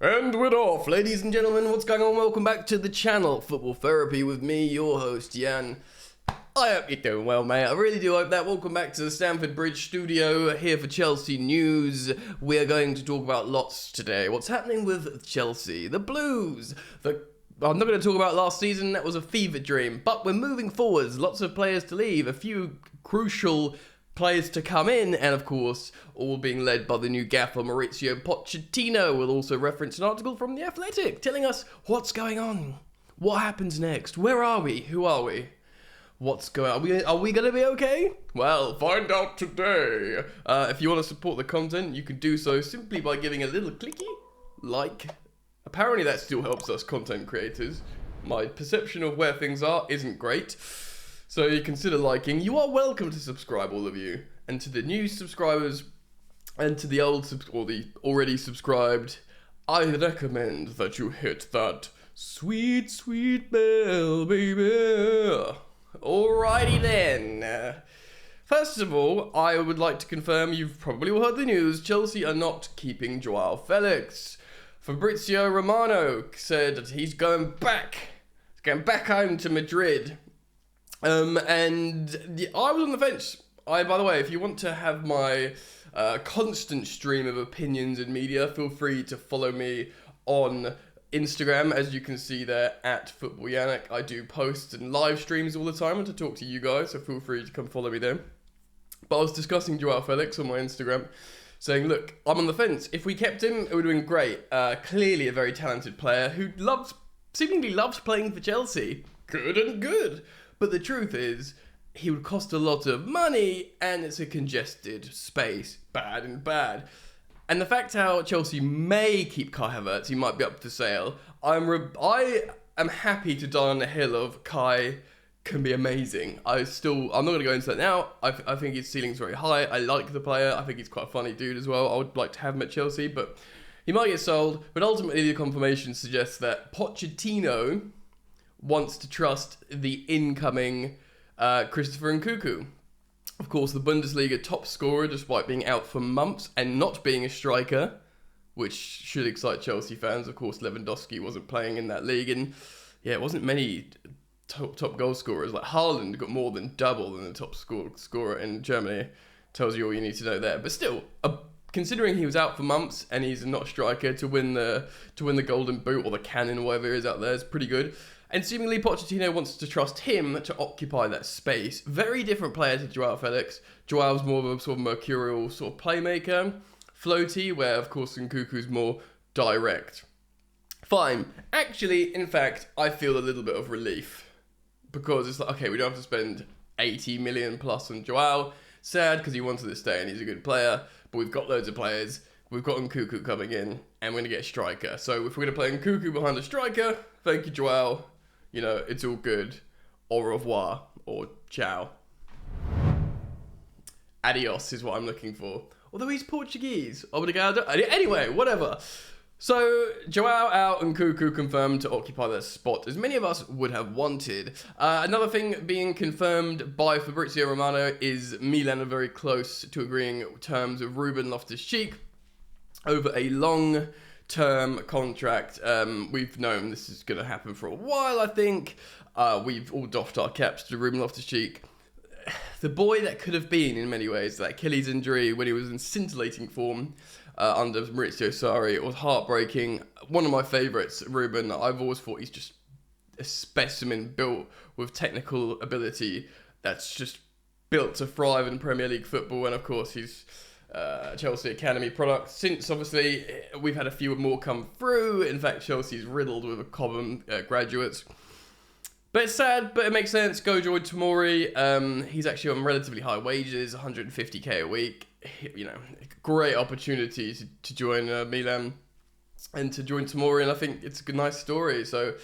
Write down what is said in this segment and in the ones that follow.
And we're off, ladies and gentlemen. What's going on? Welcome back to the channel, Football Therapy, with me, your host, Jan. I hope you're doing well, mate. I really do hope that. Welcome back to the Stamford Bridge studio, here for Chelsea news. We're going to talk about lots today. What's happening with Chelsea? The Blues. I'm not going to talk about last season. That was a fever dream. But we're moving forwards. Lots of players to leave. A few crucial players to come in, and of course, all being led by the new gaffer Fabrizio Pochettino. We'll also reference an article from The Athletic telling us what's going on, what happens next, where are we, who are we, what's going on, are we going to be okay? Well, find out today. If you want to support the content, you can do so simply by giving a little clicky, like. Apparently that still helps us content creators. My perception of where things are isn't great. So you consider liking. You are welcome to subscribe, all of you. And to the new subscribers, and to the or the already subscribed, I recommend that you hit that sweet, sweet bell, baby. Alrighty then. First of all, I would like to confirm, you've probably all heard the news, Chelsea are not keeping Joao Felix. Fabrizio Romano said that he's going back home to Madrid. I was on the fence. By the way, if you want to have my constant stream of opinions and media, feel free to follow me on Instagram, as you can see there, at Football Yannick. I do posts and live streams all the time and to talk to you guys, so feel free to come follow me there. But I was discussing Joao Felix on my Instagram, saying, look, I'm on the fence. If we kept him, it would have been great. Clearly a very talented player who seemingly loves playing for Chelsea. Good and good. But the truth is, he would cost a lot of money, and it's a congested space. Bad and bad. And the fact how Chelsea may keep Kai Havertz, he might be up for sale. I am happy to die on the hill of Kai can be amazing. I'm not going to go into that now. I think his ceiling's very high. I like the player. I think he's quite a funny dude as well. I would like to have him at Chelsea, but he might get sold. But ultimately, the confirmation suggests that Pochettino wants to trust the incoming Christopher Nkunku. Of course, the Bundesliga top scorer, despite being out for months and not being a striker, which should excite Chelsea fans. Of course, Lewandowski wasn't playing in that league, and yeah, it wasn't many top goal scorers. Like Haaland got more than double than the top scorer in Germany. Tells you all you need to know there. But still, considering he was out for months and he's not a striker, to win the Golden Boot or the Cannon, whatever it is out there, is pretty good. And seemingly Pochettino wants to trust him to occupy that space. Very different player to Joao Felix. Joao's more of a sort of mercurial sort of playmaker, floaty, where of course Nkunku's more direct. Fine. Actually, in fact, I feel a little bit of relief. Because it's like, okay, we don't have to spend 80 million plus on Joao. Sad, because he wanted to stay and he's a good player. But we've got loads of players. We've got Nkunku coming in, and we're going to get a striker. So if we're going to play Nkunku behind a striker, thank you, Joao. You know, it's all good. Au revoir, or ciao. Adios is what I'm looking for. Although he's Portuguese. Obrigado. Anyway, whatever. So, Joao out and Nkunku confirmed to occupy that spot, as many of us would have wanted. Another thing being confirmed by Fabrizio Romano is Milan are very close to agreeing terms with ReubenLoftusCheek over a long-term contract. We've known this is going to happen for a while, I think. We've all doffed our caps to ReubenLoftusCheek. The boy that could have been, in many ways, that Achilles injury when he was in scintillating form under Maurizio Sarri, it was heartbreaking. One of my favourites, Ruben. I've always thought he's just a specimen built with technical ability that's just built to thrive in Premier League football. And of course, he's Chelsea Academy product. Since obviously we've had a few more come through. In fact, Chelsea's riddled with a common graduates. But it's sad, but it makes sense. Gojo Tomori, he's actually on relatively high wages, 150k a week. You know, great opportunity to join Milan and to join Tomori, and I think it's a nice story. So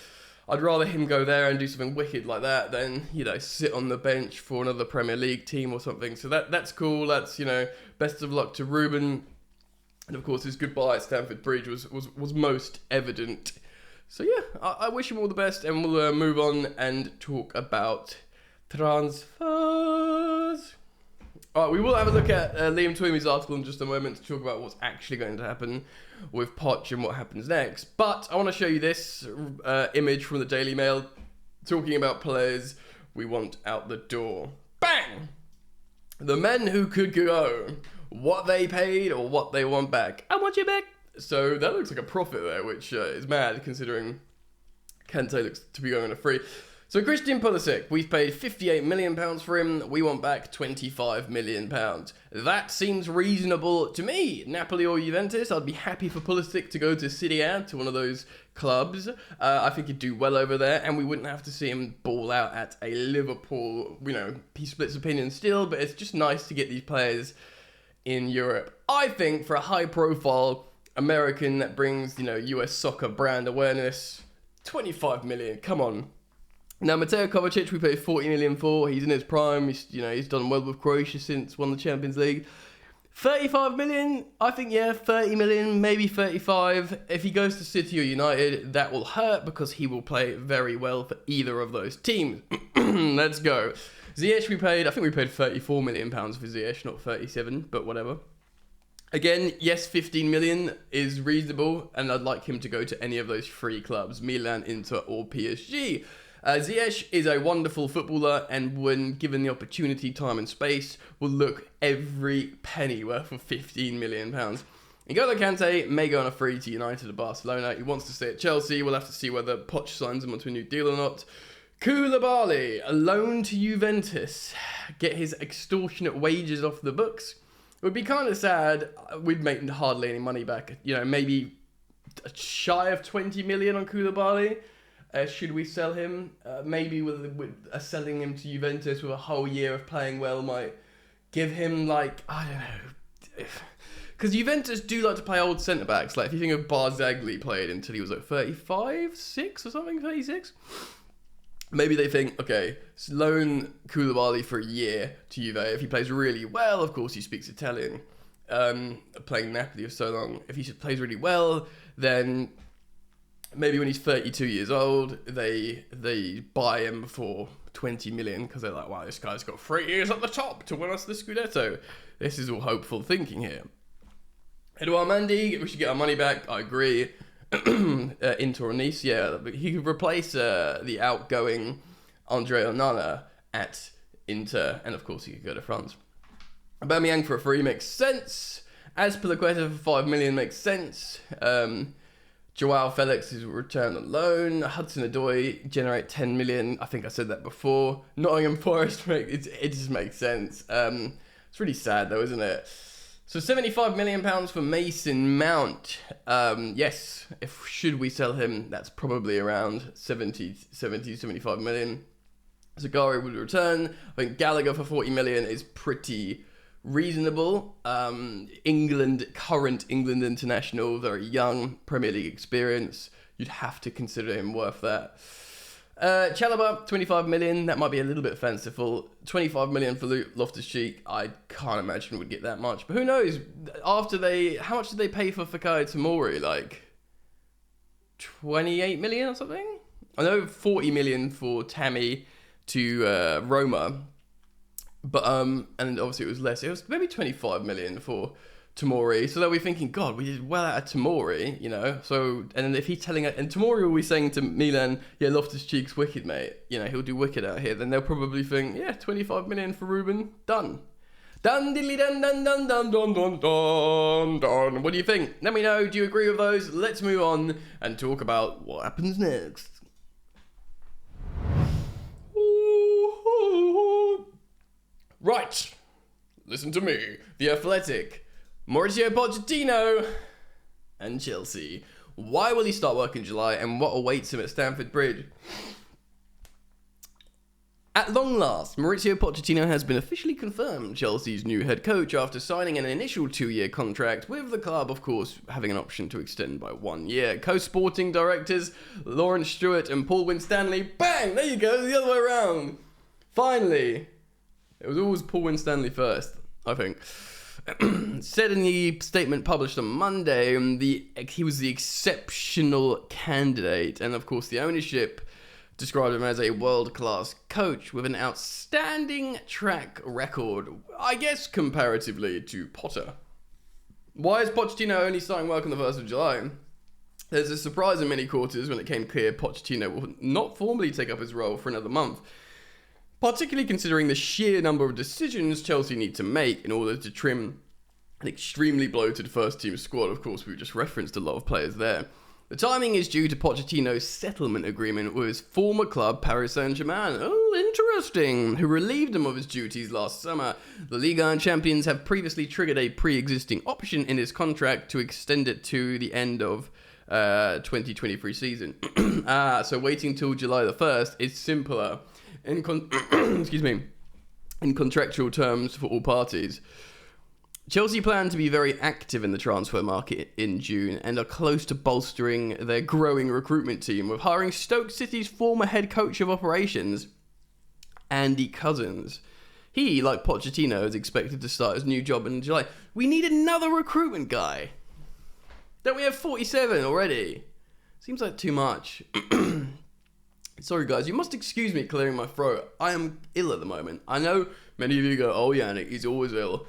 I'd rather him go there and do something wicked like that than, you know, sit on the bench for another Premier League team or something. So that's cool. That's, you know, best of luck to Ruben. And of course, his goodbye at Stamford Bridge was most evident. So yeah, I wish him all the best, and we'll move on and talk about transfers. All right, we will have a look at Liam Twomey's article in just a moment to talk about what's actually going to happen with Poch and what happens next. But I want to show you this image from the Daily Mail talking about players we want out the door. Bang! The men who could go, what they paid or what they want back. I want you back. So that looks like a profit there, which is mad considering Kante looks to be going on a free. So Christian Pulisic, we've paid £58 million for him. We want back £25 million. That seems reasonable to me. Napoli or Juventus, I'd be happy for Pulisic to go to Serie A, to one of those clubs. I think he'd do well over there, and we wouldn't have to see him ball out at a Liverpool. You know, he splits opinions still, but it's just nice to get these players in Europe. I think for a high-profile American that brings, you know, US soccer brand awareness, 25 million, come on. Now, Mateo Kovacic, we paid 40 million for. He's in his prime. He's done well with Croatia since won the Champions League. 35 million, I think, yeah, 30 million, maybe 35. If he goes to City or United, that will hurt because he will play very well for either of those teams. Let's go. Ziyech, I think we paid 34 million pounds for Ziyech, not 37, but whatever. Again, yes, 15 million is reasonable, and I'd like him to go to any of those three clubs, Milan, Inter, or PSG. Ziyech is a wonderful footballer, and when given the opportunity, time and space, will look every penny worth of £15 million. N'Golo Kante may go on a free to United or Barcelona. He wants to stay at Chelsea. We'll have to see whether Poch signs him onto a new deal or not. Koulibaly, a loan to Juventus. Get his extortionate wages off the books. It would be kind of sad. We'd make hardly any money back. You know, maybe shy of 20 million on Koulibaly. Should we sell him? Maybe with selling him to Juventus with a whole year of playing well might give him, like, I don't know. Because Juventus do like to play old centre-backs. Like, if you think of Barzagli played until he was like 35, 6 or something, 36. Maybe they think, okay, loan Koulibaly for a year to Juve. If he plays really well, of course he speaks Italian. Playing Napoli for so long. If he plays really well, then maybe when he's 32 years old, they buy him for 20 million because they're like, wow, this guy's got 3 years at the top to win us the Scudetto. This is all hopeful thinking here. Edouard Mendy, we should get our money back. I agree. Inter or Nice, yeah. He could replace the outgoing Andre Onana at Inter, and of course he could go to France. Aubameyang for a free makes sense. Azpilicueta for 5 million makes sense. Joao Felix is returned on loan. Hudson-Odoi generate 10 million. I think I said that before. Nottingham Forest, it just makes sense. It's really sad though, isn't it? So £75 million for Mason Mount. Yes, should we sell him, that's probably around 75 million. Zagari would return. I think Gallagher for 40 million is pretty reasonable. Current England international, very young, Premier League experience. You'd have to consider him worth that. Chalobah, 25 million. That might be a little bit fanciful. 25 million for Loftus-Cheek. I can't imagine we'd get that much. But who knows? How much did they pay for Fikayo Tomori? Like 28 million or something? I know 40 million for Tammy to Roma. But, and obviously it was less. It was maybe 25 million for Tomori. So they'll be thinking, God, we did well out of Tomori, you know. So, and if he's telling it, and Tomori will be saying to Milan, yeah, Loftus-Cheek's wicked, mate. You know, he'll do wicked out here. Then they'll probably think, yeah, 25 million for Reuben, done. Dun diddly dun dun dun dun dun dun dun dun. What do you think? Let me know. Do you agree with those? Let's move on and talk about what happens next. Right. Listen to me. The Athletic. Mauricio Pochettino and Chelsea. Why will he start work in July, and what awaits him at Stamford Bridge? At long last, Mauricio Pochettino has been officially confirmed Chelsea's new head coach after signing an initial 2-year contract, with the club, of course, having an option to extend by 1 year. Co-sporting directors Lawrence Stewart and Paul Winstanley. Bang! There you go, the other way around. Finally. It was always Paul Winstanley first, I think. Said in the statement published on Monday, he was the exceptional candidate, and of course the ownership described him as a world-class coach with an outstanding track record, I guess comparatively to Potter. Why is Pochettino only starting work on the 1st of July? There's a surprise in many quarters when it came clear Pochettino will not formally take up his role for another month, particularly considering the sheer number of decisions Chelsea need to make in order to trim an extremely bloated first-team squad. Of course, we've just referenced a lot of players there. The timing is due to Pochettino's settlement agreement with his former club, Paris Saint-Germain. Oh, interesting. Who relieved him of his duties last summer. The Ligue 1 champions have previously triggered a pre-existing option in his contract to extend it to the end of 2023 season. So waiting till July the 1st is simpler in in contractual terms for all parties. Chelsea plan to be very active in the transfer market in June and are close to bolstering their growing recruitment team with hiring Stoke City's former head coach of operations, Andy Cousins. He, like Pochettino, is expected to start his new job in July. We need another recruitment guy. Don't we have 47 already? Seems like too much. Sorry guys, you must excuse me clearing my throat. I am ill at the moment. I know many of you go, oh Yannick, he's always ill.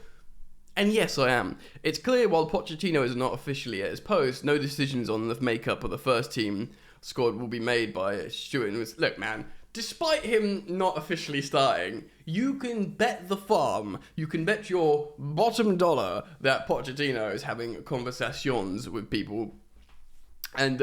And yes, I am. It's clear while Pochettino is not officially at his post, no decisions on the makeup of the first team squad will be made by Stuart. Look man, despite him not officially starting, you can bet the farm, you can bet your bottom dollar that Pochettino is having conversations with people. And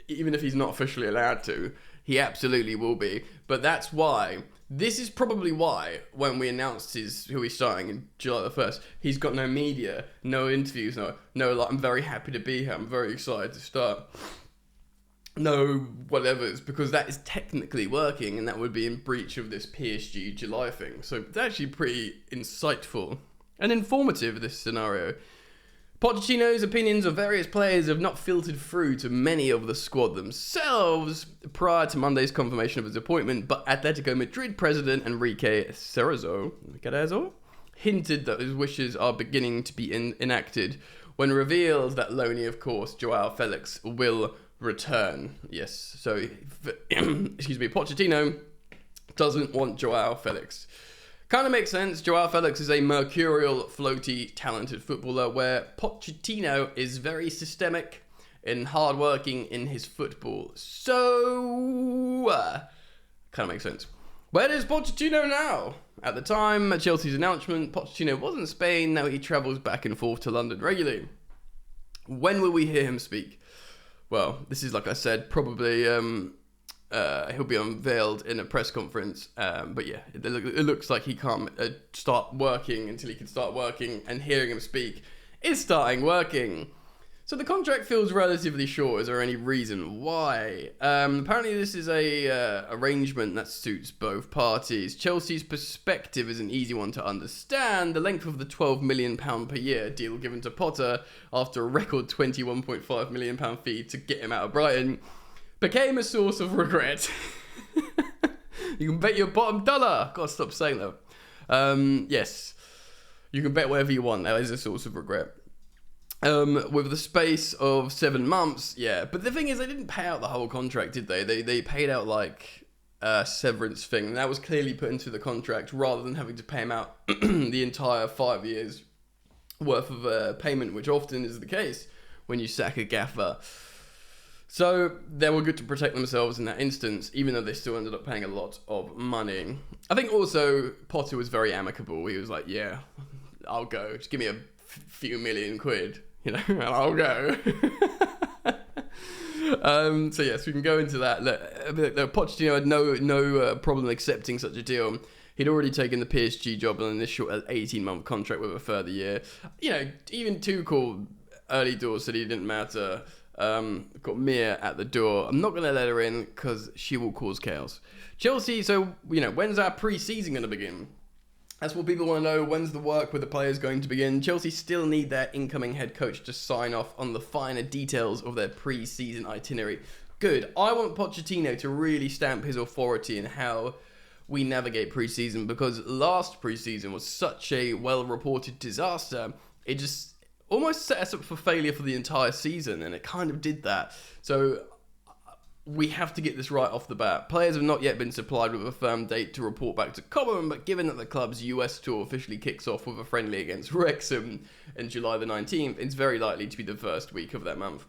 even if he's not officially allowed to, he absolutely will be. But that's why, this is probably why, when we announced who he's starting in July the 1st, he's got no media, no interviews, no like, I'm very happy to be here, I'm very excited to start. No whatever's, because that is technically working, and that would be in breach of this PSG July thing. So it's actually pretty insightful and informative, this scenario. Pochettino's opinions of various players have not filtered through to many of the squad themselves prior to Monday's confirmation of his appointment, but Atletico Madrid president Enrique Cerezo hinted that his wishes are beginning to be enacted when revealed that Loney, of course, Joao Felix, will return. Yes, so, Pochettino doesn't want Joao Felix. Kind of makes sense. Joao Felix is a mercurial, floaty, talented footballer, where Pochettino is very systemic and hardworking in his football. So, kind of makes sense. Where is Pochettino now? At the time of Chelsea's announcement, Pochettino was in Spain. Now he travels back and forth to London regularly. When will we hear him speak? Well, this is, like I said, probably he'll be unveiled in a press conference. But yeah, it looks like he can't start working until he can start working, and hearing him speak is starting working. So the contract feels relatively short. Is there any reason why? Apparently this is a arrangement that suits both parties. Chelsea's perspective is an easy one to understand. The length of the £12 million per year deal given to Potter after a record £21.5 million fee to get him out of Brighton became a source of regret. You can bet your bottom dollar. Gotta stop saying that. Yes, you can bet whatever you want. That is a source of regret. With the space of 7 months, yeah. But the thing is, they didn't pay out the whole contract, did they? They paid out like a severance thing. And that was clearly put into the contract rather than having to pay him out the entire 5 years worth of payment, which often is the case when you sack a gaffer. So they were good to protect themselves in that instance, even though they still ended up paying a lot of money. I think also Potter was very amicable. He was like, yeah, I'll go. Just give me a few million quid, you know, and I'll go. So yes, we can go into that. Look, Pochettino had no problem accepting such a deal. He'd already taken the PSG job on an initial 18-month contract with a further year. You know, even Tuchel early doors said he didn't matter. Got Mia at the door. I'm not going to let her in because she will cause chaos. Chelsea, so, you know, when's our pre-season going to begin? That's what people want to know. When's the work with the players going to begin? Chelsea still need their incoming head coach to sign off on the finer details of their pre-season itinerary. Good. I want Pochettino to really stamp his authority in how we navigate pre-season, because last pre-season was such a well-reported disaster. It just almost set us up for failure for the entire season, and it kind of did that. So we have to get this right off the bat. Players have not yet been supplied with a firm date to report back to Cobham, but given that the club's US tour officially kicks off with a friendly against Wrexham in July the 19th, it's very likely to be the first week of that month.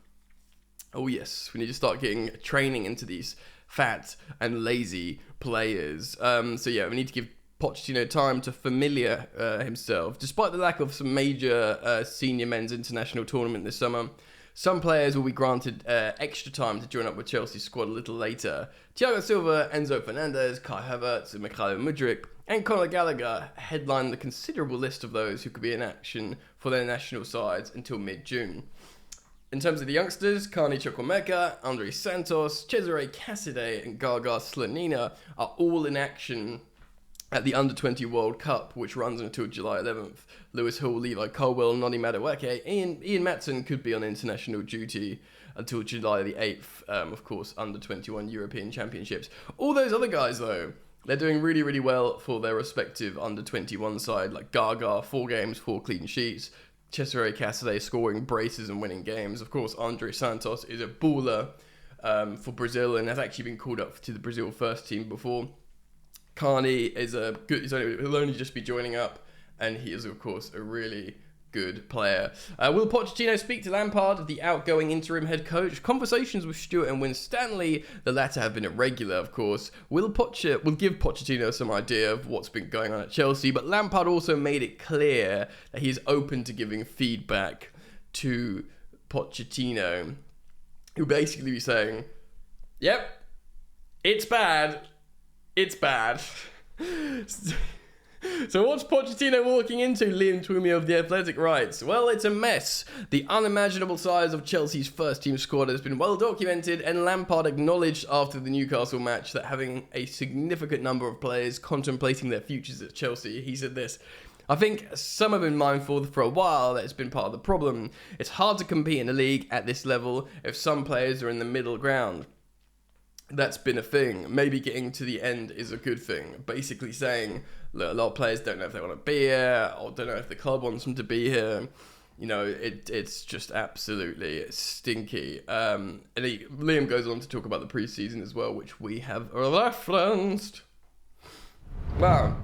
Oh yes, we need to start getting training into these fat and lazy players. So yeah, we need to give Pochettino time to familiar himself. Despite the lack of some major senior men's international tournament this summer, some players will be granted extra time to join up with Chelsea's squad a little later. Thiago Silva, Enzo Fernandez, Kai Havertz, Mikhailo Mudryk, and Conor Gallagher headline the considerable list of those who could be in action for their national sides until mid-June. In terms of the youngsters, Carney Chukwuemeka, Andre Santos, Cesare Casadei, and Gaga Slanina are all in action at the Under-20 World Cup, which runs until July 11th. Lewis Hall, Levi Colwill, Noni Madueke, Ian Matson could be on international duty until July the 8th, of course, Under-21 European Championships. All those other guys, though, they're doing really, really well for their respective Under-21 side, like Gaga, 4 games, 4 clean sheets, Cesare Casadei scoring braces and winning games. Of course, Andre Santos is a baller for Brazil and has actually been called up to the Brazil first team before. Carney is he'll only just be joining up, and he is, of course, a really good player. Will Pochettino speak to Lampard, the outgoing interim head coach? Conversations with Stuart and Winstanley, the latter have been irregular, of course. Will give Pochettino some idea of what's been going on at Chelsea, but Lampard also made it clear that he's open to giving feedback to Pochettino, who basically be saying, yep, it's bad. It's bad. So what's Pochettino walking into? Liam Twomey of The Athletic writes, well, it's a mess. The unimaginable size of Chelsea's first team squad has been well documented, and Lampard acknowledged after the Newcastle match that having a significant number of players contemplating their futures at Chelsea. He said this, I think some have been mindful for a while that it's been part of the problem. It's hard to compete in a league at this level if some players are in the middle ground. That's been a thing. Maybe getting to the end is a good thing. Basically saying, look, a lot of players don't know if they want to be here, or don't know if the club wants them to be here. You know, it's just absolutely stinky. Liam goes on to talk about the pre-season as well, which we have referenced. Wow.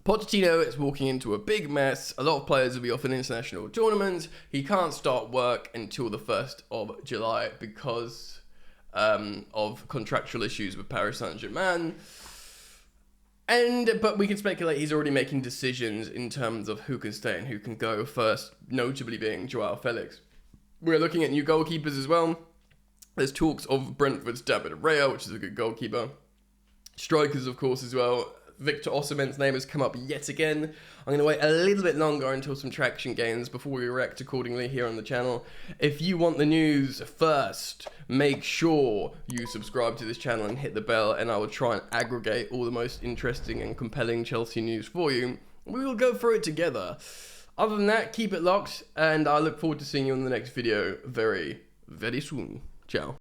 Pochettino is walking into a big mess. A lot of players will be off in international tournaments. He can't start work until the 1st of July because of contractual issues with Paris Saint-Germain. But we can speculate he's already making decisions in terms of who can stay and who can go, first notably being Joao Felix. We're looking at new goalkeepers as well. There's talks of Brentford's David Raya, which is a good goalkeeper. Strikers, of course, as well. Victor Osimhen's name has come up yet again. I'm going to wait a little bit longer until some traction gains before we react accordingly here on the channel. If you want the news first, make sure you subscribe to this channel and hit the bell, and I will try and aggregate all the most interesting and compelling Chelsea news for you. We will go through it together. Other than that, keep it locked, and I look forward to seeing you in the next video very, very soon. Ciao.